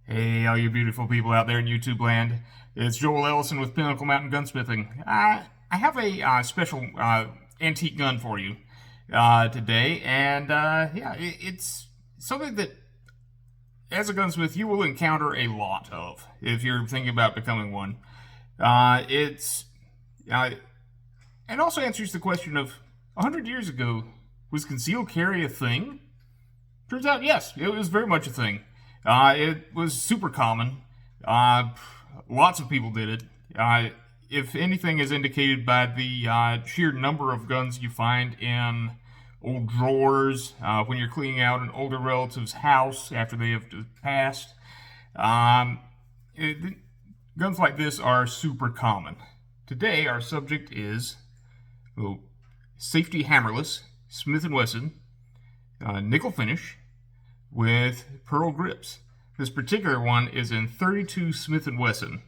Hey, all you beautiful people out there in YouTube land. It's Joel Ellison with Pinnacle Mountain Gunsmithing. I have a special antique gun for you today, and it's something that, as a gunsmith, you will encounter a lot of if you're thinking about becoming one. It also answers the question of 100 years ago, was concealed carry a thing? Turns out, yes, it was very much a thing. It was super common. Lots of people did it. If anything is indicated by the sheer number of guns you find in old drawers when you're cleaning out an older relative's house after they have passed, guns like this are super common. Today, our subject is safety hammerless Smith and Wesson nickel finish with pearl grips. This particular one is in 32 Smith and Wesson.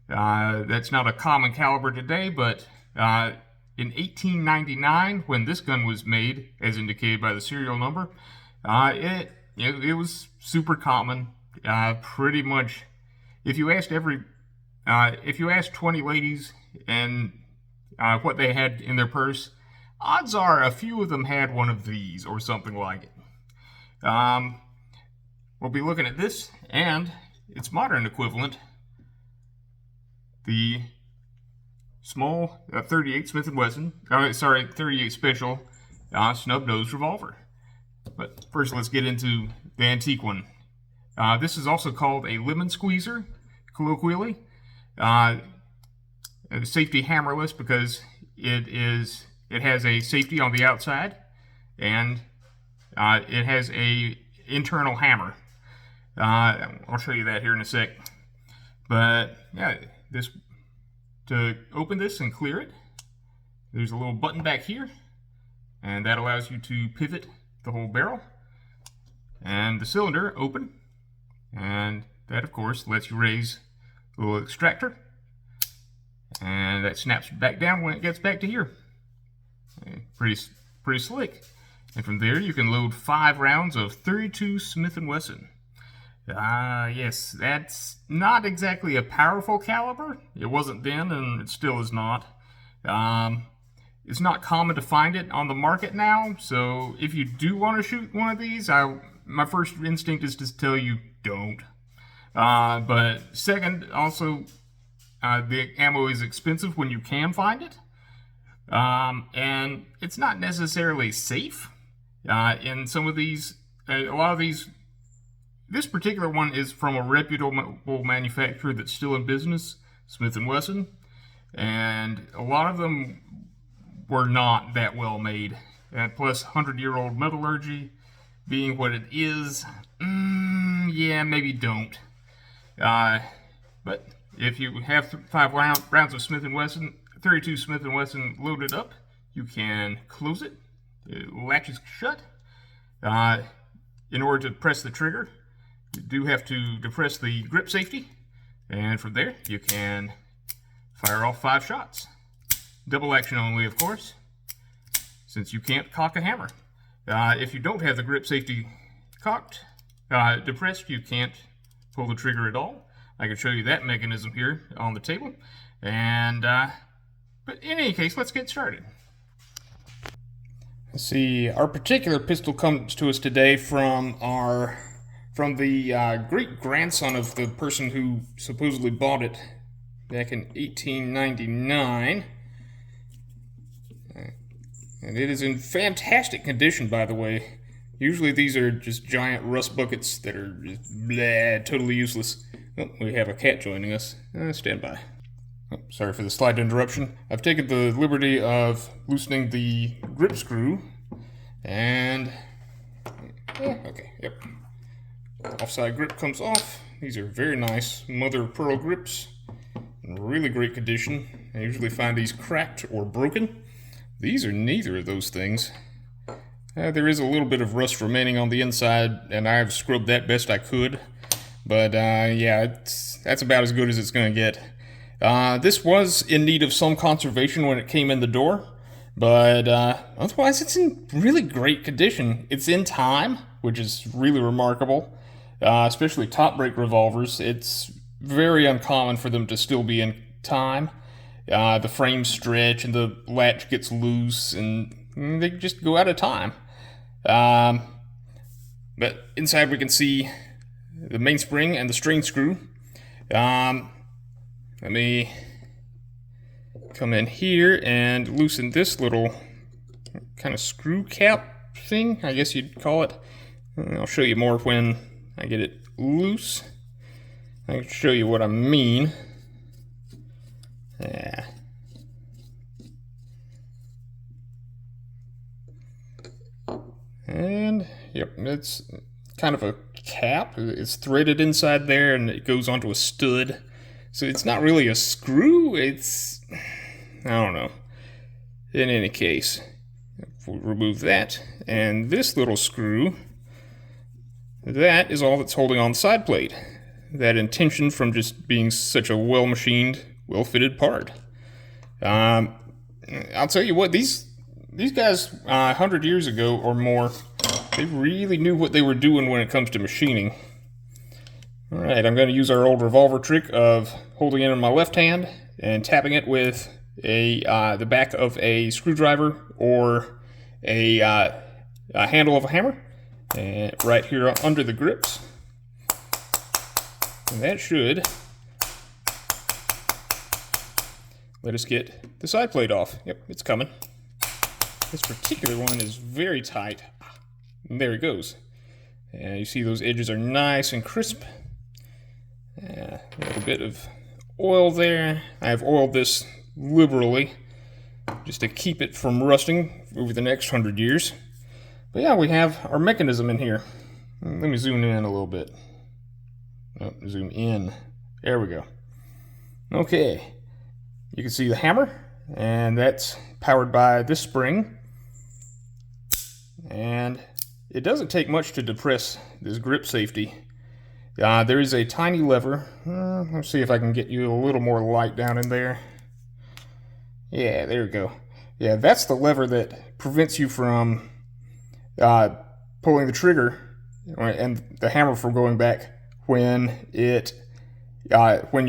That's not a common caliber today, but in 1899, when this gun was made, as indicated by the serial number, it was super common. Pretty much, if you asked 20 ladies and what they had in their purse, odds are a few of them had one of these or something like it. We'll be looking at this and its modern equivalent, the small 38 Smith and Wesson, 38 Special snub nose revolver. But first, let's get into the antique one. This is also called a lemon squeezer, colloquially. Safety hammerless because it has a safety on the outside, and it has a internal hammer. I'll show you that here in a sec. But yeah, to open this and clear it, there's a little button back here, and that allows you to pivot the whole barrel. And the cylinder open, and that of course lets you raise the little extractor, and that snaps back down when it gets back to here. Pretty slick. And from there you can load 5 rounds of 32 Smith & Wesson. Yes, that's not exactly a powerful caliber. It wasn't then, and it still is not. It's not common to find it on the market now, so if you do want to shoot one of these, my first instinct is to tell you don't. But second, also, the ammo is expensive when you can find it. And it's not necessarily safe. In some of these, a lot of these, this particular one is from a reputable manufacturer that's still in business, Smith and Wesson, and a lot of them were not that well made. And plus, 100-year-old metallurgy being what it is, yeah, maybe don't. But if you have 5 rounds of Smith and Wesson, 32 Smith and Wesson loaded up, you can close it. It latches shut. In order to press the trigger, you do have to depress the grip safety, and from there you can fire off 5 shots. Double action only, of course, since you can't cock a hammer. If you don't have the grip safety depressed, you can't pull the trigger at all. I can show you that mechanism here on the table. And but in any case, let's get started. Let's see, our particular pistol comes to us today from the great grandson of the person who supposedly bought it back in 1899. And it is in fantastic condition, by the way. Usually these are just giant rust buckets that are just totally useless. Oh, we have a cat joining us. Stand by. Oh, sorry for the slight interruption. I've taken the liberty of loosening the grip screw, and okay, yep. Offside grip comes off. These are very nice mother of pearl grips, in really great condition. I usually find these cracked or broken. These are neither of those things. There is a little bit of rust remaining on the inside, and I've scrubbed that best I could. But yeah, that's about as good as it's going to get. This was in need of some conservation when it came in the door, but otherwise it's in really great condition. It's in time, which is really remarkable. especially top brake revolvers. It's very uncommon for them to still be in time. The frames stretch and the latch gets loose and they just go out of time. But inside we can see the mainspring and the strain screw. Let me come in here and loosen this little kind of screw cap thing, I guess you'd call it. I'll show you more when I get it loose. I can show you what I mean. Yeah. And yep, it's kind of a cap. It's threaded inside there and it goes onto a stud. So it's not really a screw, it's, I don't know. In any case, we'll remove that. And this little screw, that is all that's holding on the side plate. That intention from just being such a well-machined, well-fitted part. I'll tell you what, these guys 100 years ago or more, they really knew what they were doing when it comes to machining. Alright, I'm going to use our old revolver trick of holding it in my left hand and tapping it with the back of a screwdriver or a handle of a hammer, and right here under the grips. And that should let us get the side plate off. Yep, it's coming. This particular one is very tight. And there it goes. And you see those edges are nice and crisp. A little bit of oil there. I've oiled this liberally just to keep it from rusting over the next 100 years. But yeah, we have our mechanism in here. Let me zoom in a little bit. Oh, zoom in. There we go. Okay. You can see the hammer, and that's powered by this spring. And it doesn't take much to depress this grip safety. There is a tiny lever. Let's see if I can get you a little more light down in there. Yeah, there we go. Yeah, that's the lever that prevents you from pulling the trigger and the hammer from going back when you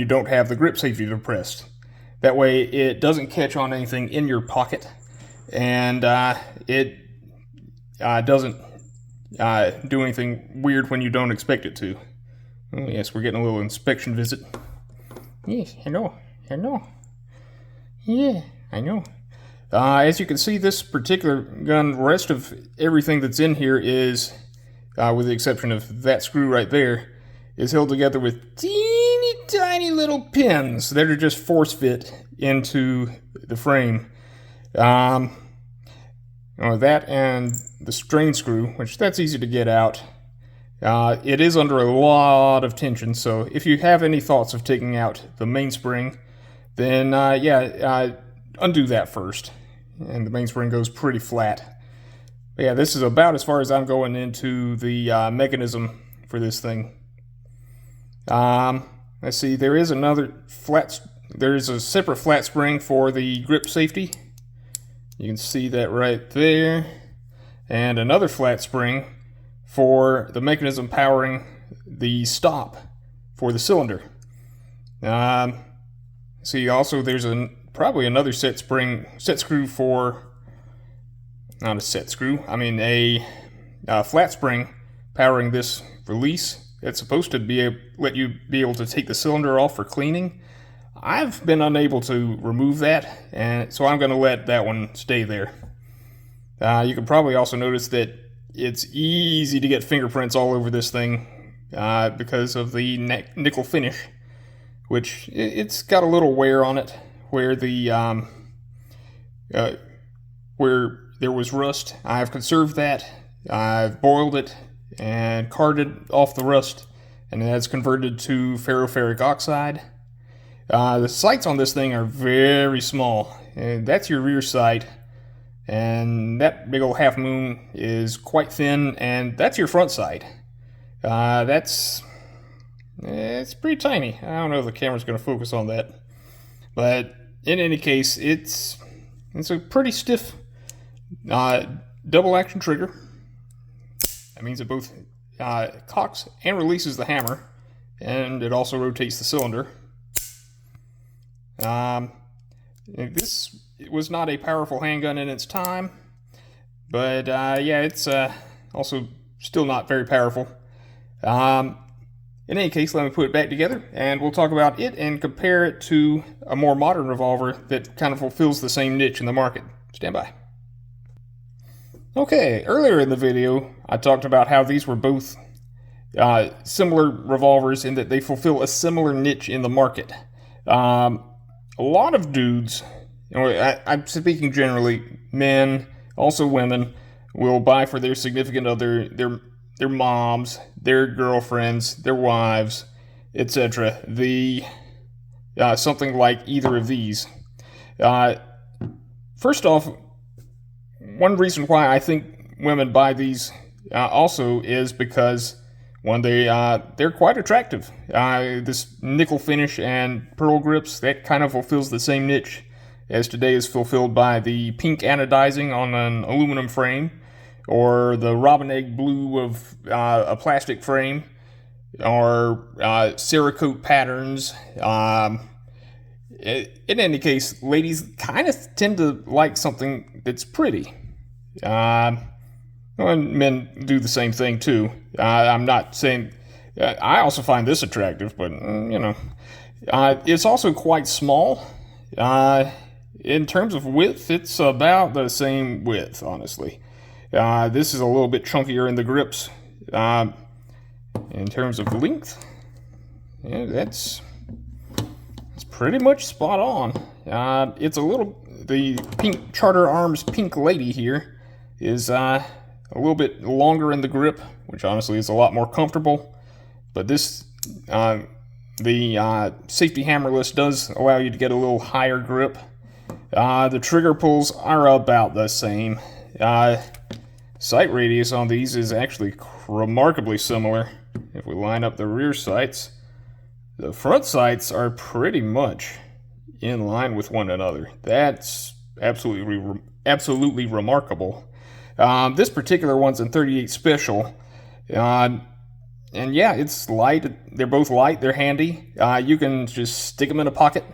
don't have the grip safety depressed. That way it doesn't catch on anything in your pocket, and it doesn't do anything weird when you don't expect it to. Oh yes, we're getting a little inspection visit. Yes, I know. Yeah, I know. As you can see, this particular gun, the rest of everything that's in here is, with the exception of that screw right there, is held together with teeny tiny little pins that are just force fit into the frame. That and the strain screw, which that's easy to get out. It is under a lot of tension, so if you have any thoughts of taking out the mainspring, then undo that first. And the mainspring goes pretty flat. But yeah, this is about as far as I'm going into the mechanism for this thing. Let's see, there is a separate flat spring for the grip safety. You can see that right there. And another flat spring for the mechanism powering the stop for the cylinder. See, also there's probably another set screw for, not a set screw, I mean a flat spring powering this release. It's supposed to let you be able to take the cylinder off for cleaning. I've been unable to remove that, and so I'm going to let that one stay there. You can probably also notice that it's easy to get fingerprints all over this thing because of the nickel finish, which it's got a little wear on it where where there was rust. I've conserved that. I've boiled it and carded off the rust, and that's converted to ferroferric oxide. The sights on this thing are very small, and that's your rear sight, and that big old half moon is quite thin, and that's your front sight. It's pretty tiny. I don't know if the camera's going to focus on that, but in any case, it's a pretty stiff double action trigger. That means it both cocks and releases the hammer, and it also rotates the cylinder. This was not a powerful handgun in its time, but yeah, it's also still not very powerful. In any case, let me put it back together, and we'll talk about it and compare it to a more modern revolver that kind of fulfills the same niche in the market. Stand by. Okay, earlier in the video, I talked about how these were both similar revolvers in that they fulfill a similar niche in the market. A lot of dudes, I'm speaking generally, men, also women, will buy for their significant other, their moms, their girlfriends, their wives, etc. Something like either of these. First off, one reason why I think women buy these also is because, one, they're quite attractive. This nickel finish and pearl grips, that kind of fulfills the same niche as today is fulfilled by the pink anodizing on an aluminum frame, or the robin egg blue of a plastic frame, or Cerakote patterns. In any case, ladies kind of tend to like something that's pretty. And men do the same thing too. I'm not saying... I also find this attractive, but, it's also quite small. In terms of width, it's about the same width, honestly. This is a little bit chunkier in the grips. In terms of length, yeah, that's pretty much spot on. It's the pink Charter Arms Pink Lady here is a little bit longer in the grip, which honestly is a lot more comfortable. But this, the Safety Hammerless does allow you to get a little higher grip. The trigger pulls are about the same. Sight radius on these is actually remarkably similar. If we line up the rear sights, the front sights are pretty much in line with one another. That's absolutely remarkable. This particular one's in 38 Special. And yeah, it's light. They're both light. They're handy. You can just stick them in a pocket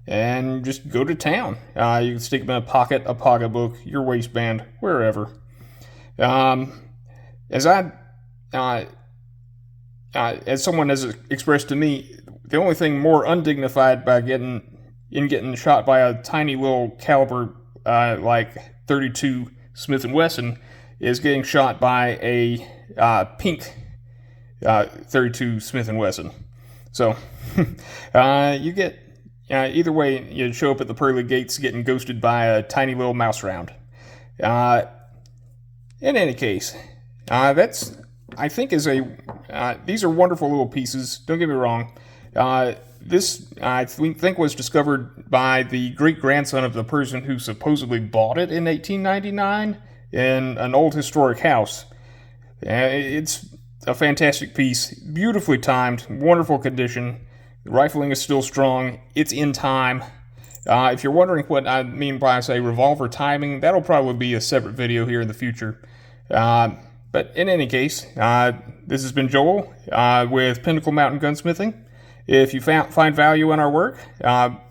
and just go to town. You can stick them in a pocketbook, your waistband, wherever. As someone has expressed to me, the only thing more undignified by getting shot by a tiny little caliber like 32 Smith and Wesson is getting shot by a pink 32 Smith and Wesson. So you get either way, you show up at the pearly gates getting ghosted by a tiny little mouse round. In any case, that's, I think, these are wonderful little pieces. Don't get me wrong. This, I think, was discovered by the great-grandson of the person who supposedly bought it in 1899 in an old historic house. It's a fantastic piece, beautifully timed, wonderful condition. The rifling is still strong. It's in time. If you're wondering what I mean by I say revolver timing, that'll probably be a separate video here in the future. But in any case, this has been Joel with Pinnacle Mountain Gunsmithing. If you find value in our work,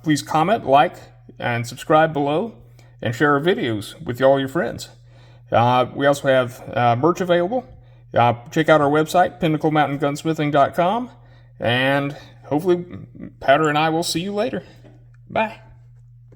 please comment, like, and subscribe below, and share our videos with all your friends. We also have merch available. Check out our website, pinnaclemountaingunsmithing.com, and hopefully Powder and I will see you later. Bye.